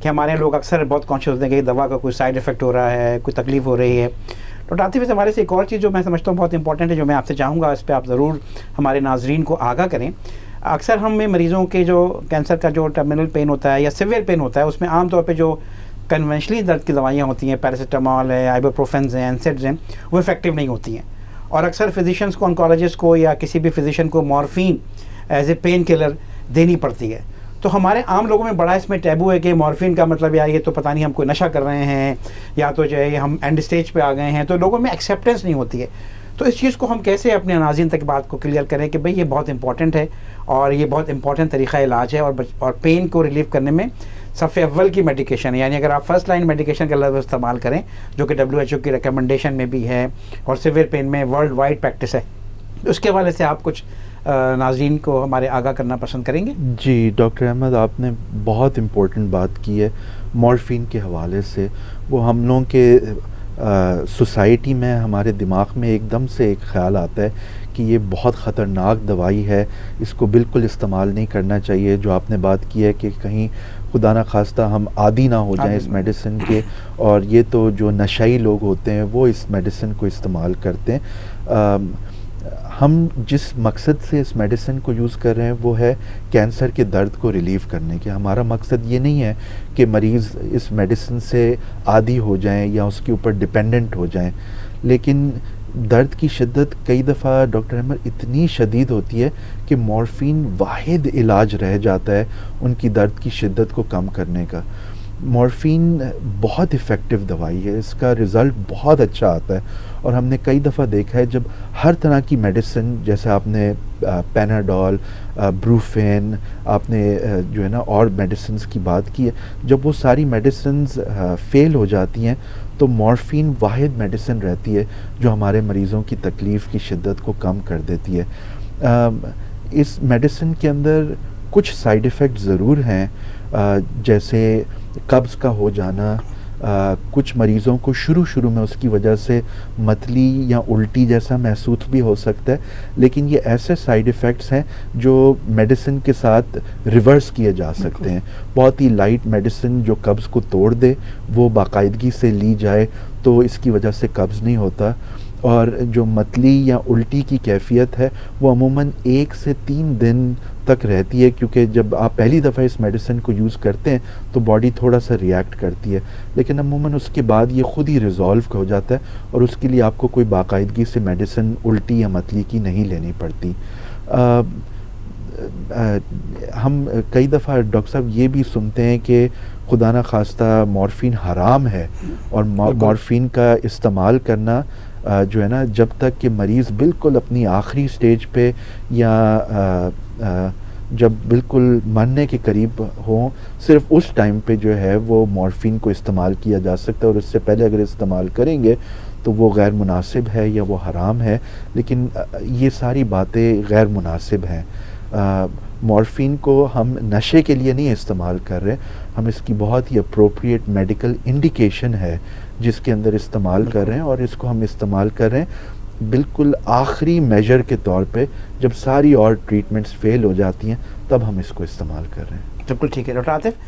کہ ہمارے یہاں لوگ اکثر بہت کانشیس ہوتے ہیں کہ دوا کا کوئی سائڈ افیکٹ ہو رہا ہے, کوئی تکلیف ہو رہی ہے. ڈاکٹر عاطف اس حوالے سے ایک اور چیز جو میں سمجھتا ہوں بہت امپورٹنٹ ہے, جو میں آپ سے چاہوں گا اس پہ آپ ضرور ہمارے ناظرین کو آگاہ کریں. اکثر ہم میں مریضوں کے جو کینسر کا جو ٹرمینل پین ہوتا ہے یا سیویئر پین ہوتا ہے, اس میں عام طور پہ جو کنونشنلی درد کی دوائیاں ہوتی ہیں, پیراسیٹامول ہے, آئیبوپروفینز ہیں, اینسڈز ہیں, وہ افیکٹو نہیں ہوتی ہیں. اور اکثر فزیشینس کو, آنکولوجسٹ کو یا کسی بھی فزیشین کو morphine as a painkiller دینی پڑتی ہے. تو ہمارے عام لوگوں میں بڑا اس میں ٹیبو ہے کہ مورفین کا مطلب یار یہ تو پتہ نہیں ہم کوئی نشہ کر رہے ہیں, یا تو جو ہے ہم اینڈ اسٹیج پہ آ گئے ہیں, تو لوگوں میں ایکسیپٹنس نہیں ہوتی ہے. تو اس چیز کو ہم کیسے اپنے ناظرین تک بات کو کلیئر کریں کہ بھئی یہ بہت امپورٹنٹ ہے اور یہ بہت امپورٹنٹ طریقہ علاج ہے, اور پین کو ریلیف کرنے میں صف اول کی میڈیکیشن ہے. یعنی اگر آپ فرسٹ لائن میڈیکیشن کا لفظ استعمال کریں جو کہ WHO کی ریکمنڈیشن میں بھی ہے اور سیویئر پین میں ورلڈ وائڈ پریکٹس ہے, اس کے حوالے سے آپ کچھ ناظرین کو ہمارے آگاہ کرنا پسند کریں گے؟ جی ڈاکٹر احمد, آپ نے بہت امپورٹنٹ بات کی ہے مورفین کے حوالے سے. وہ ہم لوگوں کے سوسائٹی میں, ہمارے دماغ میں ایک دم سے ایک خیال آتا ہے کہ یہ بہت خطرناک دوائی ہے, اس کو بالکل استعمال نہیں کرنا چاہیے. جو آپ نے بات کی ہے کہ کہیں خدا نہ خواستہ ہم عادی نہ ہو جائیں اس میڈیسن کے, اور یہ تو جو نشئی لوگ ہوتے ہیں وہ اس میڈیسن کو استعمال کرتے ہیں. ہم جس مقصد سے اس میڈیسن کو یوز کر رہے ہیں وہ ہے کینسر کے درد کو ریلیف کرنے کے. ہمارا مقصد یہ نہیں ہے کہ مریض اس میڈیسن سے عادی ہو جائیں یا اس کے اوپر ڈپینڈنٹ ہو جائیں. لیکن درد کی شدت کئی دفعہ ڈاکٹر احمد اتنی شدید ہوتی ہے کہ مورفین واحد علاج رہ جاتا ہے ان کی درد کی شدت کو کم کرنے کا. مورفین بہت افیکٹو دوائی ہے, اس کا رزلٹ بہت اچھا آتا ہے, اور ہم نے کئی دفعہ دیکھا ہے جب ہر طرح کی میڈیسن, جیسے آپ نے پیناڈول, بروفین, آپ نے جو ہے نا اور میڈیسنز کی بات کی ہے, جب وہ ساری میڈیسنز فیل ہو جاتی ہیں تو مورفین واحد میڈیسن رہتی ہے جو ہمارے مریضوں کی تکلیف کی شدت کو کم کر دیتی ہے. اس میڈیسن کے اندر کچھ سائیڈ ایفیکٹ ضرور ہیں, جیسے قبض کا ہو جانا. کچھ مریضوں کو شروع میں اس کی وجہ سے متلی یا الٹی جیسا محسوس بھی ہو سکتا ہے, لیکن یہ ایسے سائیڈ ایفیکٹس ہیں جو میڈیسن کے ساتھ ریورس کیے جا سکتے ہیں. بہت ہی لائٹ میڈیسن جو قبض کو توڑ دے وہ باقاعدگی سے لی جائے تو اس کی وجہ سے قبض نہیں ہوتا. اور جو متلی یا الٹی کی کیفیت ہے وہ عموماً 1 سے 3 دن تک رہتی ہے, کیونکہ جب آپ پہلی دفعہ اس میڈیسن کو یوز کرتے ہیں تو باڈی تھوڑا سا ریئیکٹ کرتی ہے, لیکن عموماً اس کے بعد یہ خود ہی ریزالو ہو جاتا ہے, اور اس کے لیے آپ کو کوئی باقاعدگی سے میڈیسن الٹی یا متلی کی نہیں لینی پڑتی. ہم کئی دفعہ ڈاکٹر صاحب یہ بھی سنتے ہیں کہ خدا نہ خواستہ مورفین حرام ہے, اور مورفین کا استعمال کرنا جو ہے نا جب تک کہ مریض بالکل اپنی آخری سٹیج پہ یا جب بالکل مرنے کے قریب ہوں, صرف اس ٹائم پہ جو ہے وہ مورفین کو استعمال کیا جا سکتا ہے, اور اس سے پہلے اگر استعمال کریں گے تو وہ غیر مناسب ہے یا وہ حرام ہے. لیکن یہ ساری باتیں غیر مناسب ہیں. مورفین کو ہم نشے کے لیے نہیں استعمال کر رہے, ہم اس کی بہت ہی اپروپریٹ میڈیکل انڈیکیشن ہے جس کے اندر استعمال کر رہے ہیں, اور اس کو ہم استعمال کر رہے ہیں بالکل آخری میجر کے طور پہ, جب ساری اور ٹریٹمنٹس فیل ہو جاتی ہیں تب ہم اس کو استعمال کر رہے ہیں. بالکل ٹھیک ہے ڈاکٹر عاطف.